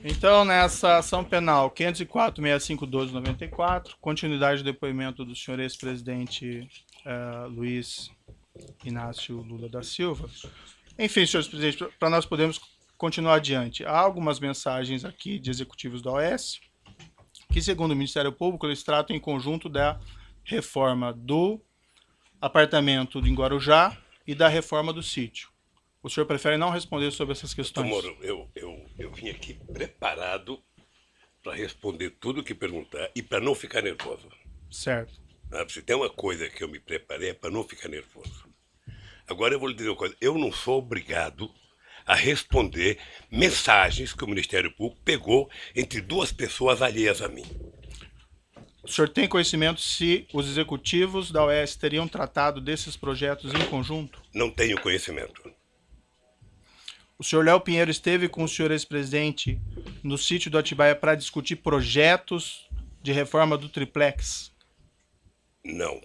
Então, nessa ação penal 504.6512/94, continuidade do depoimento do senhor ex-presidente Luiz Inácio Lula da Silva. Enfim, senhores presidentes, para nós podermos continuar adiante, há algumas mensagens aqui de executivos da OAS que, segundo o Ministério Público, eles tratam em conjunto da reforma do apartamento em Guarujá e da reforma do sítio. O senhor prefere não responder sobre essas questões? Moro, eu vim aqui preparado para responder tudo que perguntar e para não ficar nervoso. Certo. Se tem uma coisa que eu me preparei é para não ficar nervoso. Agora eu vou lhe dizer uma coisa, eu não sou obrigado a responder mensagens que o Ministério Público pegou entre duas pessoas alheias a mim. O senhor tem conhecimento se os executivos da OAS teriam tratado desses projetos em conjunto? Não tenho conhecimento. O senhor Léo Pinheiro esteve com o senhor ex-presidente no sítio do Atibaia para discutir projetos de reforma do triplex? Não.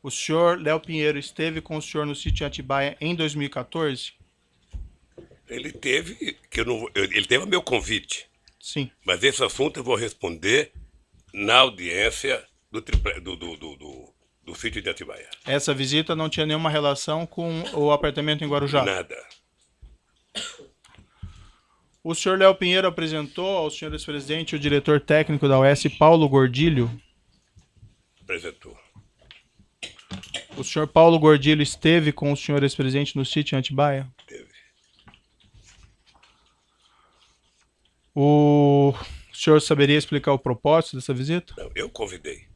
O senhor Léo Pinheiro esteve com o senhor no sítio Atibaia em 2014? Ele teve a meu convite. Sim. Mas esse assunto eu vou responder na audiência do sítio de Atibaia. Essa visita não tinha nenhuma relação com o apartamento em Guarujá? Nada. O senhor Léo Pinheiro apresentou ao senhor ex-presidente o diretor técnico da OAS, Paulo Gordilho? Apresentou. O senhor Paulo Gordilho esteve com o senhor ex-presidente no sítio em Atibaia? Teve. O senhor saberia explicar o propósito dessa visita? Não, eu convidei.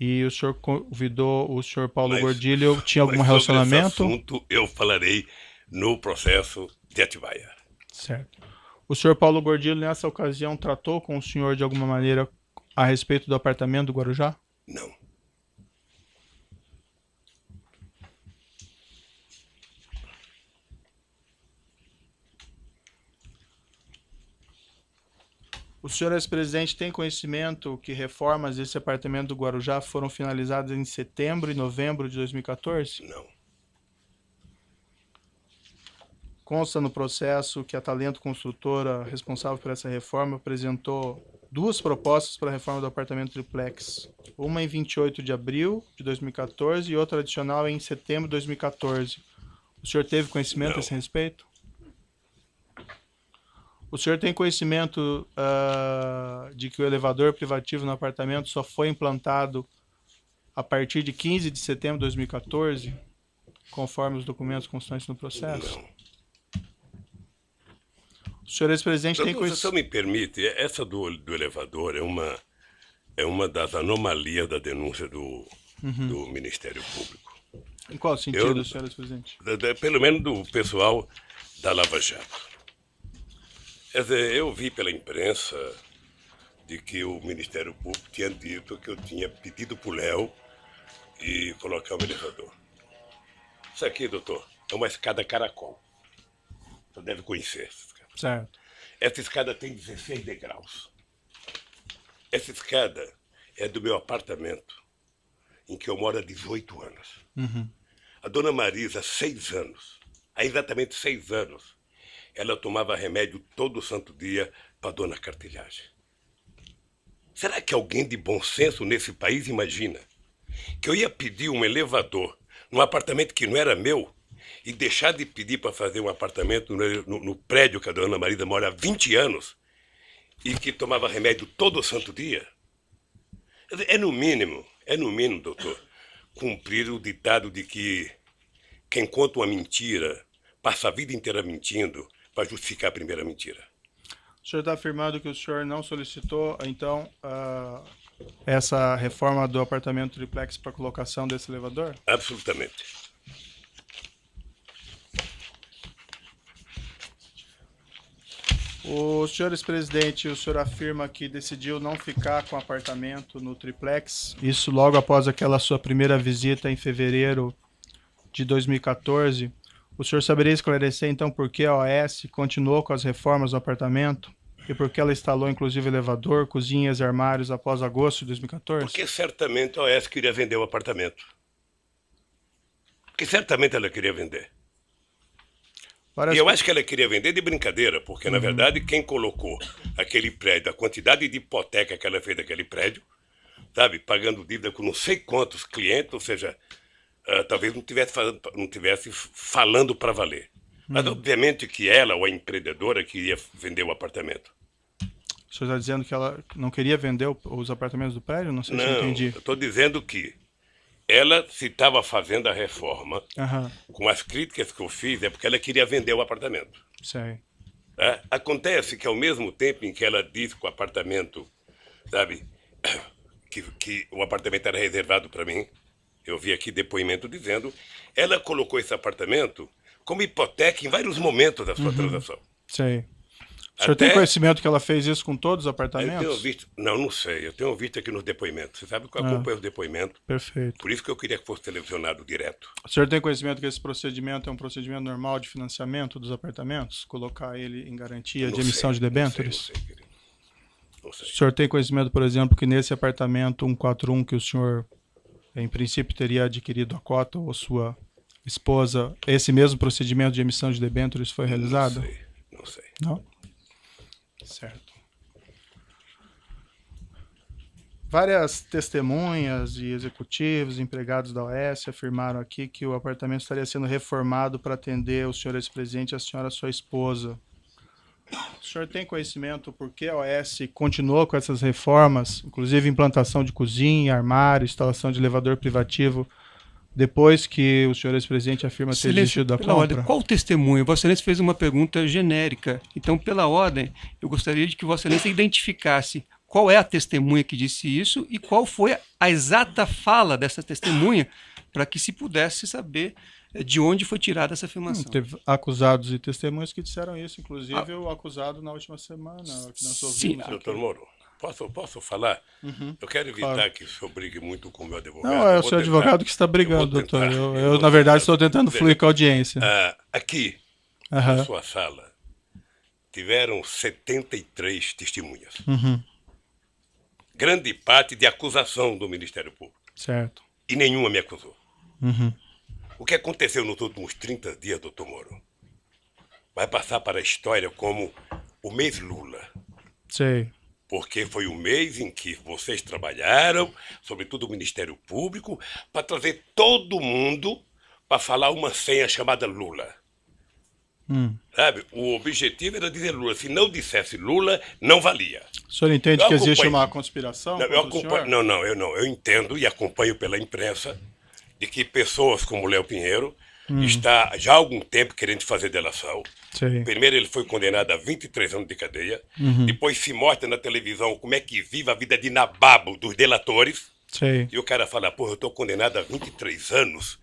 E o senhor convidou o senhor Paulo Gordilho, tinha algum relacionamento? Sobre esse assunto eu falarei no processo de Atibaia. Certo. O senhor Paulo Gordilho, nessa ocasião, tratou com o senhor de alguma maneira a respeito do apartamento do Guarujá? Não. O senhor ex-presidente tem conhecimento que reformas desse apartamento do Guarujá foram finalizadas em setembro e novembro de 2014? Não. Consta no processo que a Talento Construtora, responsável por essa reforma, apresentou duas propostas para a reforma do apartamento triplex. Uma em 28 de abril de 2014 e outra adicional em setembro de 2014. O senhor teve conhecimento a esse respeito? O senhor tem conhecimento de que o elevador privativo no apartamento só foi implantado a partir de 15 de setembro de 2014, conforme os documentos constantes no processo? Não. O senhor ex-presidente tem conhecimento... Se o senhor me permite, essa do elevador é uma das anomalias da denúncia do Ministério Público. Em qual sentido, senhor ex-presidente? Pelo menos do pessoal da Lava Jato. Quer dizer, eu vi pela imprensa de que o Ministério Público tinha dito que eu tinha pedido para o Léo e colocar um elevador. Isso aqui, doutor, é uma escada caracol. Você deve conhecer essa escada. Certo. Essa escada tem 16 degraus. Essa escada é do meu apartamento, em que eu moro há 18 anos. A dona Marisa, 6 anos, há exatamente 6 anos, ela tomava remédio todo santo dia para dona Cartilhagem. Será que alguém de bom senso nesse país imagina que eu ia pedir um elevador num apartamento que não era meu e deixar de pedir para fazer um apartamento no prédio que a dona Marisa mora há 20 anos e que tomava remédio todo santo dia? É no mínimo, doutor, cumprir o ditado de que quem conta uma mentira passa a vida inteira mentindo para justificar a primeira mentira. O senhor está afirmando que o senhor não solicitou, então, essa reforma do apartamento triplex para colocação desse elevador? Absolutamente. O senhor ex-presidente, o senhor afirma que decidiu não ficar com o apartamento no triplex, isso logo após aquela sua primeira visita em fevereiro de 2014. O senhor saberia esclarecer, então, por que a OAS continuou com as reformas no apartamento e por que ela instalou, inclusive, elevador, cozinhas e armários após agosto de 2014? Porque certamente a OAS queria vender o apartamento. Porque certamente ela queria vender. E eu acho que ela queria vender de brincadeira, porque, na verdade, quem colocou aquele prédio, a quantidade de hipoteca que ela fez daquele prédio, sabe, pagando dívida com não sei quantos clientes, ou seja, talvez não tivesse falando para valer. Mas, obviamente, que ela, ou a empreendedora, queria vender o apartamento. O senhor está dizendo que ela não queria vender os apartamentos do prédio? Não sei se eu entendi. Eu estou dizendo que ela, se estava fazendo a reforma, com as críticas que eu fiz, é porque ela queria vender o apartamento. Sei. Acontece que, ao mesmo tempo em que ela disse que o apartamento, sabe, que o apartamento era reservado para mim, eu vi aqui depoimento dizendo, ela colocou esse apartamento como hipoteca em vários momentos da sua transação. Sei. O senhor tem conhecimento que ela fez isso com todos os apartamentos? Eu tenho visto, não sei, eu tenho visto aqui nos depoimentos. Você sabe que eu acompanho os depoimentos. Perfeito. Por isso que eu queria que fosse televisionado direto. O senhor tem conhecimento que esse procedimento é um procedimento normal de financiamento dos apartamentos? Colocar ele em garantia de emissão de debêntures? Não sei, querido. Não sei. O senhor tem conhecimento, por exemplo, que nesse apartamento 141 que o senhor, em princípio, teria adquirido a cota ou sua esposa, esse mesmo procedimento de emissão de debêntures foi realizado? Não sei. Não? Certo. Várias testemunhas e executivos, empregados da OAS afirmaram aqui que o apartamento estaria sendo reformado para atender o senhor ex-presidente e a senhora sua esposa. O senhor tem conhecimento por que a OAS continuou com essas reformas, inclusive implantação de cozinha, armário, instalação de elevador privativo, depois que o senhor ex-presidente afirma ter desistido da compra? Ordem, qual o testemunho? Vossa Excelência fez uma pergunta genérica. Então, pela ordem, eu gostaria de que Vossa Excelência identificasse qual é a testemunha que disse isso e qual foi a exata fala dessa testemunha para que se pudesse saber de onde foi tirada essa afirmação. Teve acusados e testemunhas que disseram isso, inclusive o acusado na última semana. Que nós ouvimos aqui. Doutor Moro, posso falar? Eu quero evitar que o senhor brigue muito com o meu advogado. Não, é o seu advogado que está brigando, doutor. Eu na verdade, estou tentando fluir com a audiência. Aqui, na sua sala, tiveram 73 testemunhas. Grande parte de acusação do Ministério Público. Certo. E nenhuma me acusou. O que aconteceu nos últimos 30 dias, doutor Moro, vai passar para a história como o mês Lula. Sei. Porque foi o mês em que vocês trabalharam, sobretudo o Ministério Público, para trazer todo mundo para falar uma senha chamada Lula. Sabe? O objetivo era dizer Lula. Se não dissesse Lula, não valia. O senhor entende que existe uma conspiração? Eu entendo e acompanho pela imprensa de que pessoas como Léo Pinheiro está já há algum tempo querendo fazer delação. Sim. Primeiro ele foi condenado a 23 anos de cadeia, depois se mostra na televisão como é que vive a vida de nababo dos delatores. Sim. E o cara fala, eu estou condenado a 23 anos,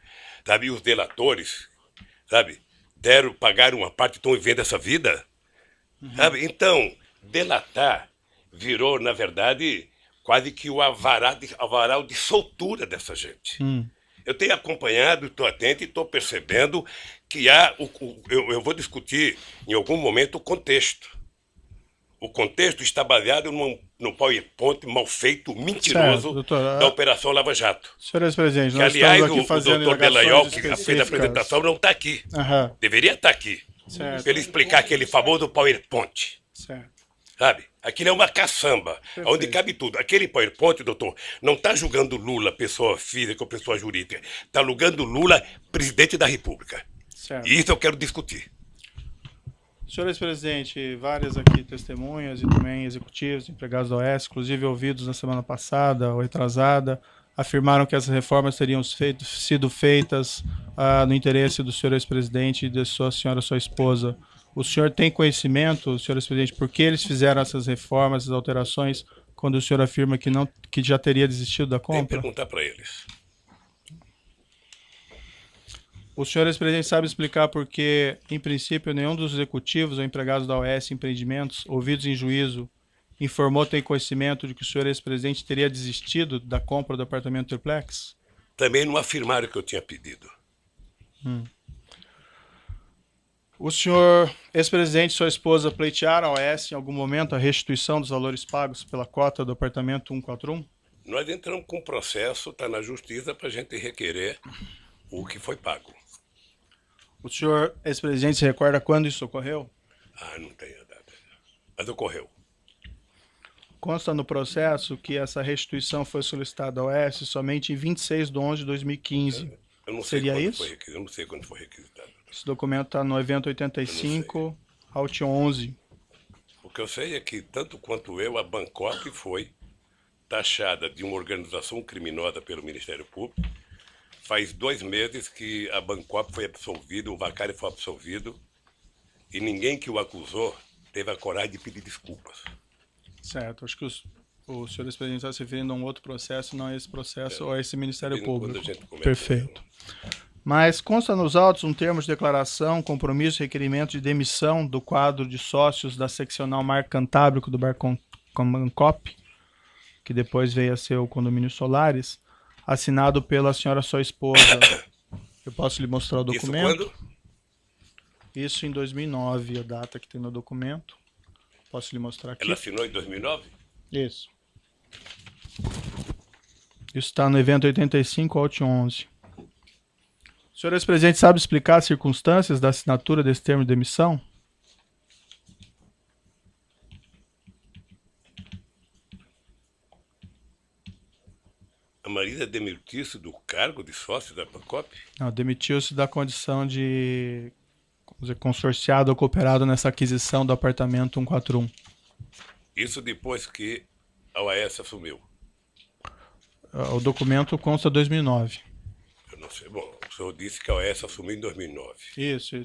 sabe? E os delatores, sabe, pagaram uma parte e estão vivendo essa vida. Sabe? Então, delatar virou, na verdade, quase que o avaral de soltura dessa gente. Eu tenho acompanhado, estou atento e estou percebendo que eu vou discutir em algum momento o contexto. O contexto está baseado no PowerPoint mal feito, mentiroso, certo, doutor, da Operação Lava Jato. Senhor ex-presidente, que, nós aliás, estamos aqui fazendo o doutor Delayol, que específicas. fez a apresentação, não está aqui. Deveria estar aqui. Para ele explicar aquele famoso PowerPoint. Certo. Sabe? Aquilo é uma caçamba, onde cabe tudo. Aquele PowerPoint, doutor, não está julgando Lula, pessoa física ou pessoa jurídica. Está julgando Lula, presidente da República. Certo. E isso eu quero discutir. Senhor ex-presidente, várias aqui testemunhas e também executivos, empregados da OAS, inclusive ouvidos na semana passada ou retrasada, afirmaram que essas reformas teriam sido feitas no interesse do senhor ex-presidente e da sua esposa. O senhor tem conhecimento, senhor ex-presidente, por que eles fizeram essas reformas, essas alterações, quando o senhor afirma que já teria desistido da compra? Tem que perguntar para eles. O senhor ex-presidente sabe explicar por que, em princípio, nenhum dos executivos ou empregados da OAS Empreendimentos, ouvidos em juízo, informou ter conhecimento de que o senhor ex-presidente teria desistido da compra do apartamento triplex? Também não afirmaram que eu tinha pedido. O senhor ex-presidente e sua esposa pleitearam a OAS em algum momento a restituição dos valores pagos pela cota do apartamento 141? Nós entramos com um processo, está na justiça, para a gente requerer o que foi pago. O senhor, ex-presidente, se recorda quando isso ocorreu? Ah, não tenho a data. Mas ocorreu. Consta no processo que essa restituição foi solicitada ao Oeste somente em 26 de 11 de 2015. Eu não sei Seria quando isso? foi requisitado. Eu não sei quando foi requisitado. Esse documento está no evento 85, Alt 11. O que eu sei é que, tanto quanto eu, a Bangkok foi taxada de uma organização criminosa pelo Ministério Público. Faz 2 meses que a Bangkok foi absolvida, o Vacari foi absolvido, e ninguém que o acusou teve a coragem de pedir desculpas. Certo, acho que o senhor ex-presidente está se referindo a um outro processo, não a esse processo ou a esse Ministério Público. Perfeito. Mas consta nos autos um termo de declaração, compromisso e requerimento de demissão do quadro de sócios da seccional Mar Cantábrico do Bar Bangkok, que depois veio a ser o Condomínio Solares, assinado pela senhora sua esposa. Eu posso lhe mostrar o documento? Isso quando? Isso em 2009, a data que tem no documento. Posso lhe mostrar aqui? Ela assinou em 2009? Isso. Isso está no evento 85, Alt 11. O senhor ex-presidente sabe explicar as circunstâncias da assinatura desse termo de demissão? A Marisa demitiu-se do cargo de sócio da Bangkok? Não, demitiu-se da condição de, vamos dizer, consorciado ou cooperado nessa aquisição do apartamento 141. Isso depois que a OAS assumiu? O documento consta 2009. Eu não sei. Bom, o senhor disse que a OAS assumiu em 2009. Isso.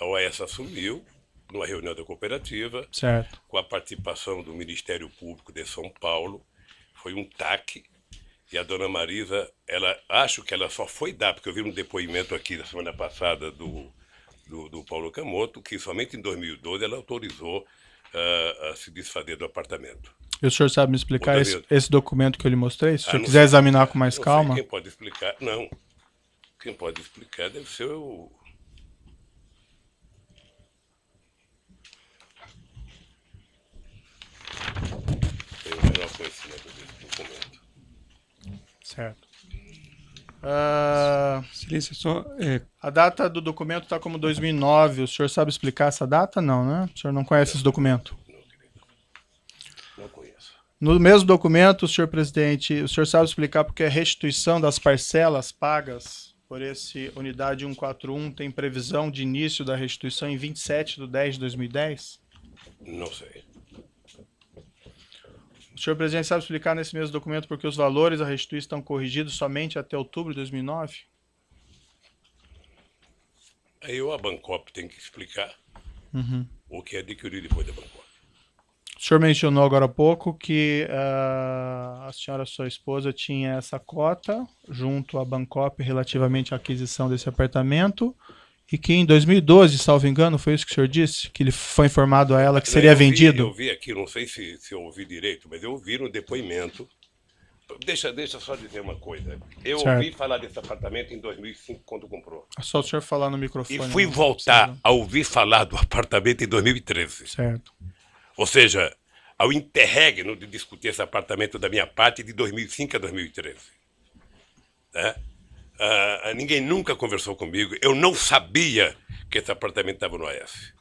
A OAS assumiu numa reunião da cooperativa, Certo. com a participação do Ministério Público de São Paulo. Foi um TAC. E a dona Marisa, acho que ela só foi dar, porque eu vi um depoimento aqui da semana passada do Paulo Camoto, que somente em 2012 ela autorizou a se desfazer do apartamento. E o senhor sabe me explicar esse documento que eu lhe mostrei? Se o senhor quiser sei, examinar com mais não calma. sei quem pode explicar. Não. Quem pode explicar deve ser o... Tenho o menor conhecimento desse documento. Certo. Silêncio, só. A data do documento está como 2009. O senhor sabe explicar essa data? Não, né? O senhor não conhece esse documento? Não, querido. Não conheço. No mesmo documento, senhor presidente, o senhor sabe explicar porque a restituição das parcelas pagas por esse unidade 141 tem previsão de início da restituição em 27/10/2010? Não sei. O senhor presidente sabe explicar nesse mesmo documento porque os valores da restituição estão corrigidos somente até outubro de 2009? Aí a Bangkok tem que explicar o que adquiriu depois da Bangkok. O senhor mencionou agora há pouco que a senhora, sua esposa, tinha essa cota junto à Bangkok relativamente à aquisição desse apartamento e que em 2012, salvo engano, foi isso que o senhor disse? Que ele foi informado a ela que seria vendido? Eu vi aqui, não sei se eu ouvi direito, mas eu ouvi no depoimento. Deixa só dizer uma coisa. Eu ouvi falar desse apartamento em 2005, quando comprou. É só o senhor falar no microfone. E fui voltar a ouvir falar do apartamento em 2013. Certo. Ou seja, ao interregno de discutir esse apartamento da minha parte de 2005 a 2013. Né? Ninguém nunca conversou comigo. Eu não sabia que esse apartamento estava no AS.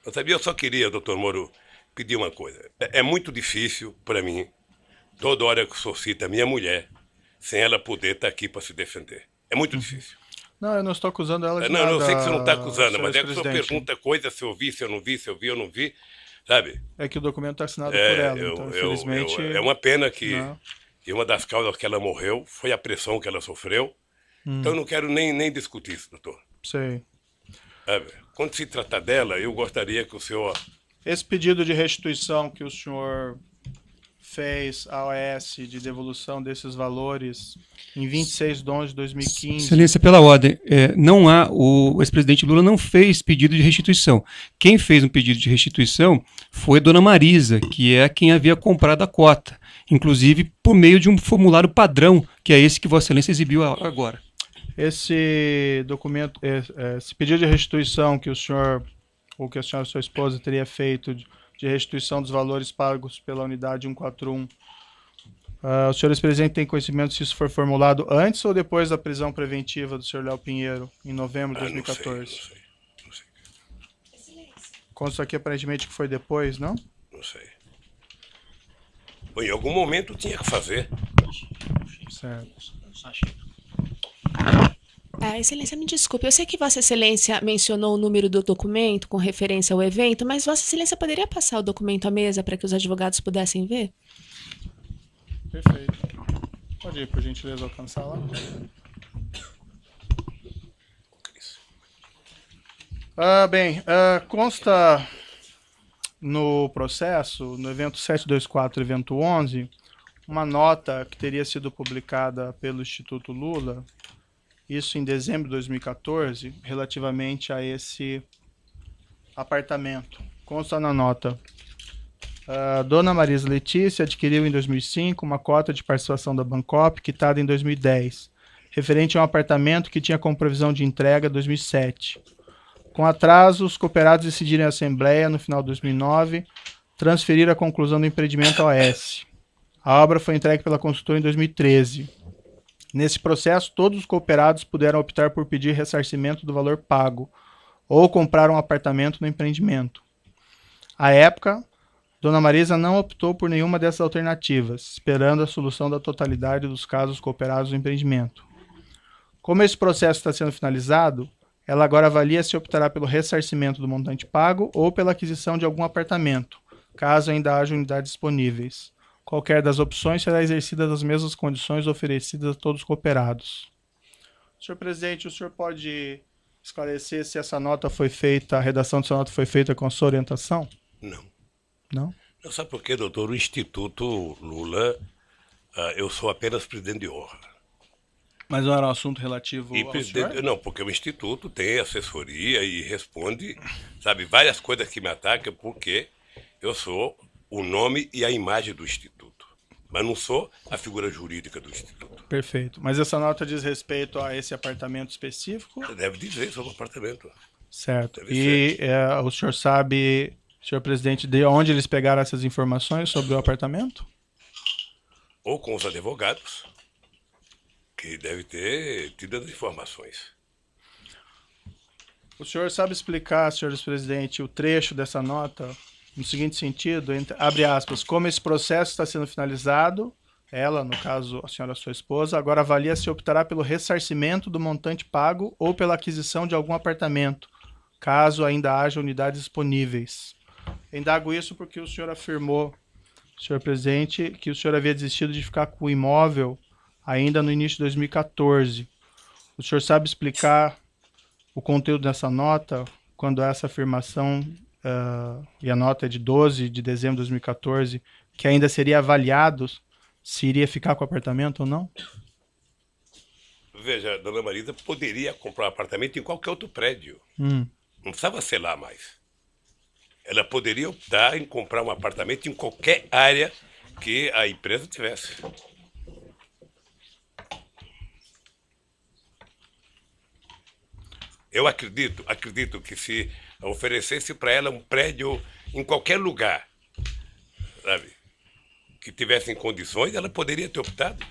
Não sabia, eu só queria, doutor Moro, pedir uma coisa. É muito difícil para mim, toda hora que o senhor cita a minha mulher, sem ela poder estar aqui para se defender. É muito difícil. Não, eu não estou acusando ela de nada. Não, eu sei que você não está acusando, mas é que o senhor pergunta coisa, se eu vi, se eu não vi, se eu vi ou não vi, sabe? É que o documento está assinado por ela, então, infelizmente... É uma pena que... E uma das causas que ela morreu foi a pressão que ela sofreu. Então eu não quero nem discutir isso, doutor. Sei. Quando se trata dela, eu gostaria que o senhor... Esse pedido de restituição que o senhor fez à OAS de devolução desses valores em 26 de 11 de 2015... Excelência, pela ordem, o ex-presidente Lula não fez pedido de restituição. Quem fez um pedido de restituição foi a dona Marisa, que é quem havia comprado a cota. Inclusive por meio de um formulário padrão, que é esse que Vossa Excelência exibiu agora. Esse documento, esse pedido de restituição que o senhor, ou que a senhora e sua esposa teria feito de restituição dos valores pagos pela unidade 141, Os senhores presidentes têm conhecimento se isso foi formulado antes ou depois da prisão preventiva do senhor Léo Pinheiro, em novembro de 2014? Não sei. Consta aqui aparentemente que foi depois, não? Não sei. Bom, em algum momento tinha que fazer. Certo. Excelência, me desculpe, eu sei que Vossa Excelência mencionou o número do documento com referência ao evento, mas Vossa Excelência poderia passar o documento à mesa para que os advogados pudessem ver? Perfeito. Pode ir, por gentileza, alcançar lá. Consta no processo, no evento 724, evento 11, uma nota que teria sido publicada pelo Instituto Lula, isso em dezembro de 2014, relativamente a esse apartamento. Consta na nota: Dona Marisa Letícia adquiriu em 2005 uma cota de participação da Bancop, quitada em 2010, referente a um apartamento que tinha como previsão de entrega em 2007. Com atraso, os cooperados decidiram em assembleia, no final de 2009, transferir a conclusão do empreendimento ao AS. A obra foi entregue pela consultora em 2013. Nesse processo, todos os cooperados puderam optar por pedir ressarcimento do valor pago ou comprar um apartamento no empreendimento. À época, Dona Marisa não optou por nenhuma dessas alternativas, esperando a solução da totalidade dos casos cooperados no empreendimento. Como esse processo está sendo finalizado, ela agora avalia se optará pelo ressarcimento do montante pago ou pela aquisição de algum apartamento, caso ainda haja unidades disponíveis. Qualquer das opções será exercida nas mesmas condições oferecidas a todos os cooperados. Senhor presidente, o senhor pode esclarecer se essa nota foi feita, a redação dessa nota foi feita com a sua orientação? Não. Não? Não sabe por quê, doutor? O Instituto Lula, eu sou apenas presidente de honra. Mas não era um assunto relativo ao senhor? Não, porque o Instituto tem assessoria e responde, sabe, várias coisas que me atacam, porque eu sou o nome e a imagem do Instituto, mas não sou a figura jurídica do Instituto. Perfeito. Mas essa nota diz respeito a esse apartamento específico? Deve dizer sobre o apartamento. Certo. Deve E o senhor sabe, senhor presidente, de onde eles pegaram essas informações sobre o apartamento? Ou com os advogados, que deve ter tido as informações. O senhor sabe explicar, senhor presidente, o trecho dessa nota no seguinte sentido, abre aspas, como esse processo está sendo finalizado, ela, no caso, a senhora sua esposa, agora avalia se optará pelo ressarcimento do montante pago ou pela aquisição de algum apartamento, caso ainda haja unidades disponíveis. Indago isso porque o senhor afirmou, senhor presidente, que o senhor havia desistido de ficar com o imóvel ainda no início de 2014. O senhor sabe explicar o conteúdo dessa nota, quando essa afirmação, e a nota é de 12 de dezembro de 2014, que ainda seria avaliado se iria ficar com o apartamento ou não? Veja, Dona Marisa poderia comprar um apartamento em qualquer outro prédio. Não precisava ser lá mais. Ela poderia optar em comprar um apartamento em qualquer área que a empresa tivesse. Eu acredito que se oferecesse para ela um prédio em qualquer lugar, sabe, que tivesse em condições, ela poderia ter optado.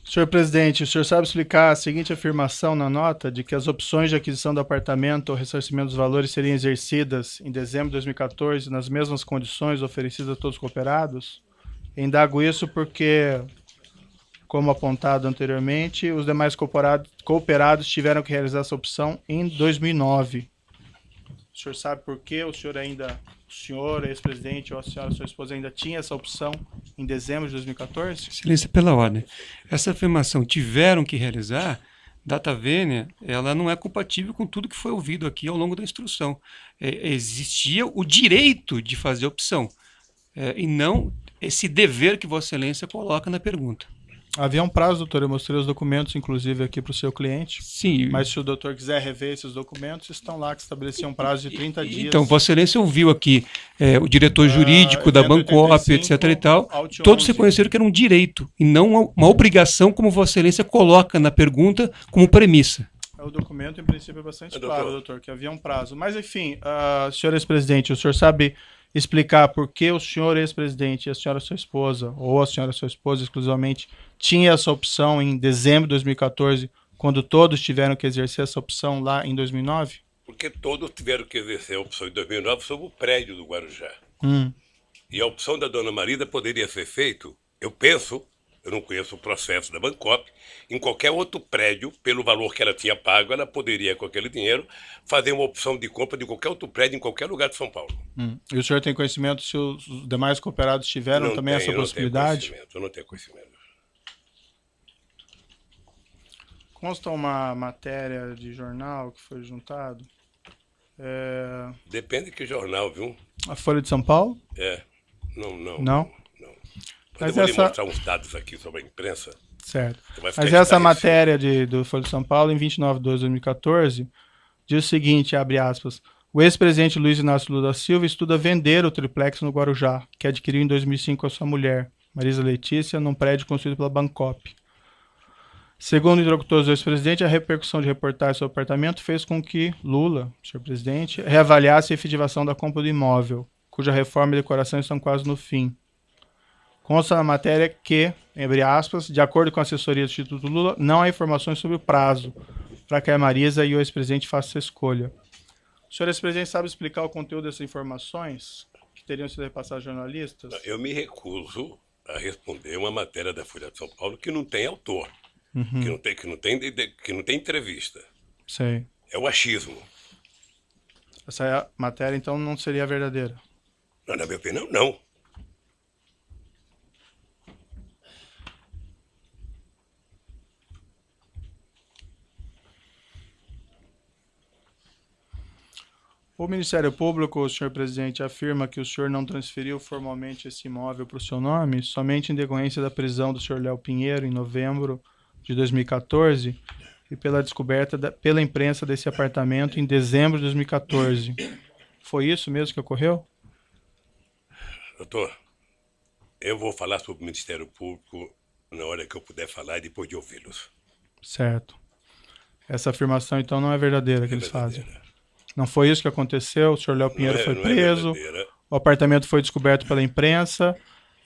Senhor presidente, o senhor sabe explicar a seguinte afirmação na nota de que as opções de aquisição do apartamento ou ressarcimento dos valores seriam exercidas em dezembro de 2014 nas mesmas condições oferecidas a todos os cooperados? Indago isso porque, como apontado anteriormente, os demais cooperados tiveram que realizar essa opção em 2009. O senhor sabe por quê? O senhor, ex-presidente, ou a senhora, sua esposa, ainda tinha essa opção em dezembro de 2014? Excelência, pela ordem. Essa afirmação, tiveram que realizar, data vênia, ela não é compatível com tudo que foi ouvido aqui ao longo da instrução. Existia o direito de fazer opção, e não esse dever que Vossa Excelência coloca na pergunta. Havia um prazo, doutor, eu mostrei os documentos, inclusive, aqui para o seu cliente. Sim. Mas se o doutor quiser rever esses documentos, estão lá, que estabeleciam um prazo de 30 dias. Então, Vossa Excelência ouviu aqui o diretor jurídico da Bancop, etc. e tal. Todos reconheceram que era um direito e não uma obrigação, como Vossa Excelência coloca na pergunta como premissa. O documento, em princípio, é bastante claro, doutor, que havia um prazo. Mas, enfim, senhor ex-presidente, o senhor sabe explicar por que o senhor ex-presidente e a senhora sua esposa, ou a senhora sua esposa exclusivamente, tinha essa opção em dezembro de 2014, quando todos tiveram que exercer essa opção lá em 2009? Porque todos tiveram que exercer a opção em 2009 sobre o prédio do Guarujá. E a opção da dona Marisa poderia ser feito, eu penso, eu não conheço o processo da Bancop, em qualquer outro prédio, pelo valor que ela tinha pago, ela poderia, com aquele dinheiro, fazer uma opção de compra de qualquer outro prédio em qualquer lugar de São Paulo. E o senhor tem conhecimento se os demais cooperados tiveram Não também tenho, essa possibilidade? Eu não tenho conhecimento. Consta uma matéria de jornal que foi juntado. Depende de que jornal, viu? A Folha de São Paulo? Não? Não? Mas eu vou lhe mostrar uns dados aqui sobre a imprensa. Certo. Vai ficar Mas essa esclarecido. matéria do Folha de São Paulo, em 29 de 2014, diz o seguinte, abre aspas, o ex-presidente Luiz Inácio Lula da Silva estuda vender o triplex no Guarujá, que adquiriu em 2005 com a sua mulher, Marisa Letícia, num prédio construído pela Bancop. Segundo interlocutores do ex-presidente, a repercussão de reportagem sobre o apartamento fez com que Lula, senhor presidente, reavaliasse a efetivação da compra do imóvel, cuja reforma e decoração estão quase no fim. Consta na matéria que, abre aspas, de acordo com a assessoria do Instituto Lula, não há informações sobre o prazo para que a Marisa e o ex-presidente façam essa escolha. O senhor ex-presidente sabe explicar o conteúdo dessas informações que teriam sido repassadas aos jornalistas? Eu me recuso a responder uma matéria da Folha de São Paulo que não tem autor, que não tem entrevista. Sei. É o achismo. Essa matéria, então, não seria verdadeira? Não, na minha opinião, não. O Ministério Público, senhor presidente, afirma que o senhor não transferiu formalmente esse imóvel para o seu nome, somente em decorrência da prisão do senhor Léo Pinheiro, em novembro de 2014, e pela descoberta pela imprensa desse apartamento em dezembro de 2014. Foi isso mesmo que ocorreu? Doutor, eu vou falar sobre o Ministério Público na hora que eu puder falar e depois de ouvi-los. Certo. Essa afirmação, então, não é verdadeira que eles verdadeira. fazem. Não foi isso que aconteceu? O senhor Léo Pinheiro foi não preso, é verdadeira. o apartamento foi descoberto pela imprensa,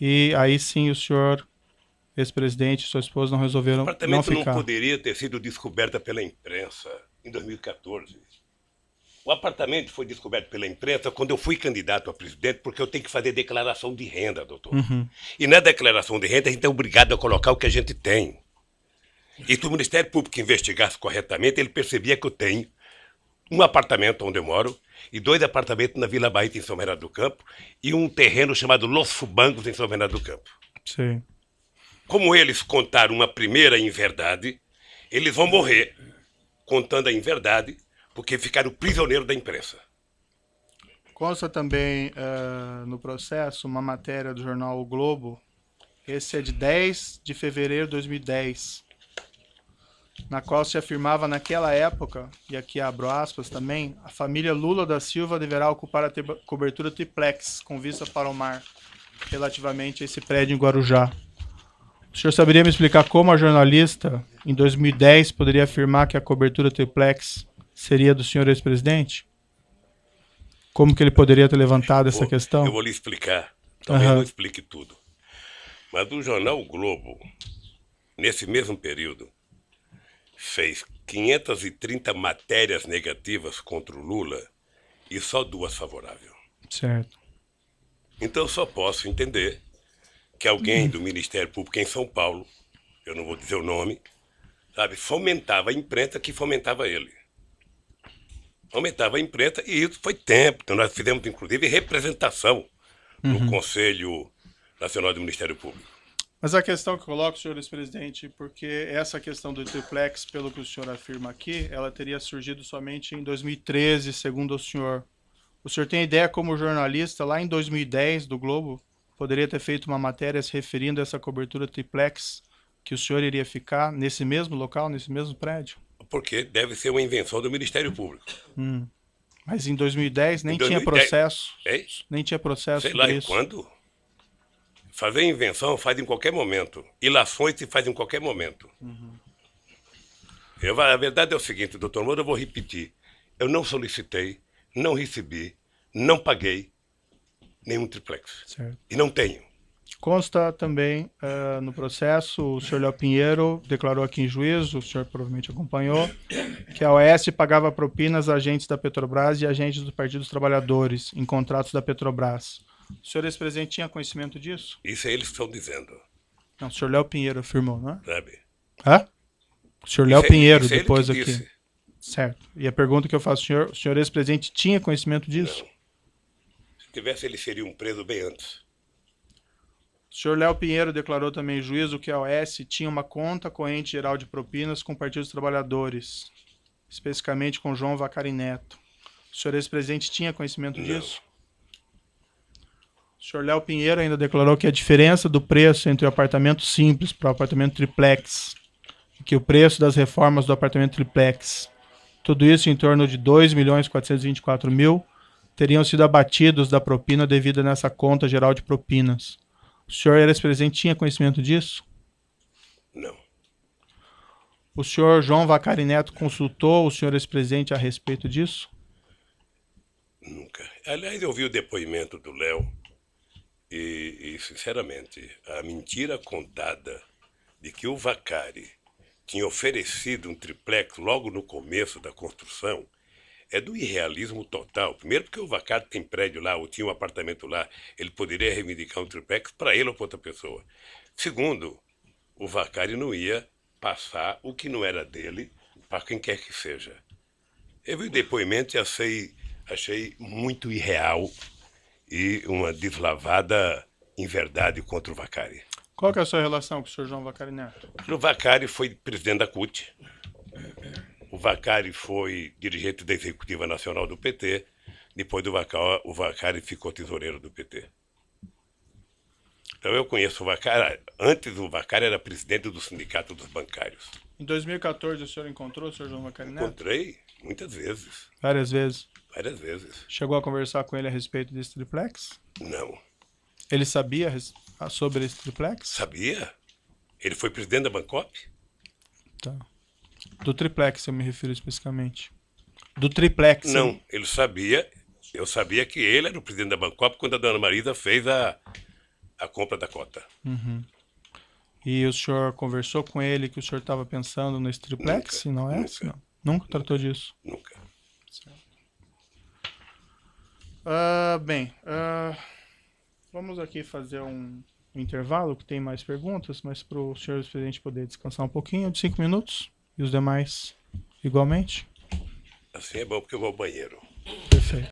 e aí sim o senhor, ex-presidente e sua esposa não resolveram O não apartamento não ficar. poderia ter sido descoberto pela imprensa em 2014. O apartamento foi descoberto pela imprensa quando eu fui candidato a presidente, porque eu tenho que fazer declaração de renda, doutor. E na declaração de renda a gente é obrigado a colocar o que a gente tem. E se o Ministério Público investigasse corretamente, ele percebia que eu tenho um apartamento onde eu moro e 2 apartamentos na Vila Bahia, em São Bernardo do Campo, e um terreno chamado Los Fubangos, em São Bernardo do Campo. Sim. Como eles contaram uma primeira inverdade, eles vão morrer contando a inverdade, porque ficaram prisioneiros da imprensa. Consta também no processo uma matéria do jornal O Globo, esse é de 10 de fevereiro de 2010, na qual se afirmava naquela época, e aqui abro aspas também, a família Lula da Silva deverá ocupar a cobertura triplex, com vista para o mar, relativamente a esse prédio em Guarujá. O senhor saberia me explicar como a jornalista, em 2010, poderia afirmar que a cobertura triplex seria do senhor ex-presidente? Como que ele poderia ter levantado essa questão? Eu vou lhe explicar. Talvez não explique tudo. Mas o jornal o Globo, nesse mesmo período, fez 530 matérias negativas contra o Lula e só 2 favoráveis. Certo. Então eu só posso entender que alguém do Ministério Público em São Paulo, eu não vou dizer o nome, sabe, fomentava a imprensa que fomentava ele. Fomentava a imprensa e isso foi tempo. Então nós fizemos, inclusive, representação no Conselho Nacional do Ministério Público. Mas a questão que eu coloco, senhor ex-presidente, porque essa questão do triplex, pelo que o senhor afirma aqui, ela teria surgido somente em 2013, segundo o senhor. O senhor tem ideia como jornalista, lá em 2010, do Globo, poderia ter feito uma matéria se referindo a essa cobertura triplex, que o senhor iria ficar nesse mesmo local, nesse mesmo prédio? Porque deve ser uma invenção do Ministério Público. Mas em 2010 nem Em tinha 2010, processo. é? Nem tinha processo Sei sobre lá em isso. quando. Fazer invenção faz em qualquer momento. Ilações se faz em qualquer momento. A verdade é o seguinte, doutor Moura, eu vou repetir. Eu não solicitei, não recebi, não paguei nenhum triplex. Certo. E não tenho. Consta também no processo, o senhor Léo Pinheiro declarou aqui em juízo, o senhor provavelmente acompanhou, que a OAS pagava propinas a agentes da Petrobras e agentes do Partido dos Trabalhadores em contratos da Petrobras. O senhor ex-presidente tinha conhecimento disso? Isso eles estão dizendo, Não, o senhor Léo Pinheiro afirmou, não é? sabe? Hã? O senhor Léo Pinheiro, Isso é ele depois que aqui. disse. Certo. E a pergunta que eu faço, o senhor ex-presidente tinha conhecimento disso? Não. Se tivesse, eles seriam presos bem antes. O senhor Léo Pinheiro declarou também em juízo que a OAS tinha uma conta corrente geral de propinas com o Partido dos Trabalhadores, especificamente com João Vacari Neto. O senhor ex-presidente tinha conhecimento disso? O senhor Léo Pinheiro ainda declarou que a diferença do preço entre o apartamento simples para o apartamento triplex, que o preço das reformas do apartamento triplex, tudo isso em torno de 2.424.000, teriam sido abatidos da propina devida nessa conta geral de propinas. O senhor ex-presidente tinha conhecimento disso? Não. O senhor João Vacari Neto consultou o senhor ex-presidente a respeito disso? Nunca. Aliás, eu vi o depoimento do Léo e, sinceramente, a mentira contada de que o Vacari tinha oferecido um triplex logo no começo da construção é do irrealismo total. Primeiro porque o Vacari tem prédio lá, ou tinha um apartamento lá, ele poderia reivindicar um triplex para ele ou para outra pessoa. Segundo, o Vacari não ia passar o que não era dele para quem quer que seja. Eu vi o depoimento e achei muito irreal e uma deslavada inverdade contra o Vacari. Qual que é a sua relação com o senhor João Vacari Neto? O Vacari foi presidente da CUT. O Vacari foi dirigente da Executiva Nacional do PT. Depois do Vacari, o Vacari ficou tesoureiro do PT. Então eu conheço o Vacari. Antes o Vacari era presidente do Sindicato dos Bancários. Em 2014 o senhor encontrou o senhor João Vacari Neto? Encontrei muitas vezes. Várias vezes. Várias vezes. Chegou a conversar com ele a respeito desse triplex? Não. Ele sabia sobre esse triplex? Sabia? Ele foi presidente da Bancop? Tá. Do triplex eu me refiro especificamente. Do triplex. Não, ele sabia. Eu sabia que ele era o presidente da Bancop quando a dona Marisa fez a compra da cota. Uhum. E o senhor conversou com ele que o senhor estava pensando nesse triplex? Nunca, Não é? nunca. Não. Nunca tratou disso? Nunca. Bem, vamos aqui fazer um intervalo, que tem mais perguntas, mas para o senhor presidente poder descansar um pouquinho, de 5 minutos, e os demais igualmente. Assim é bom porque eu vou ao banheiro. Perfeito.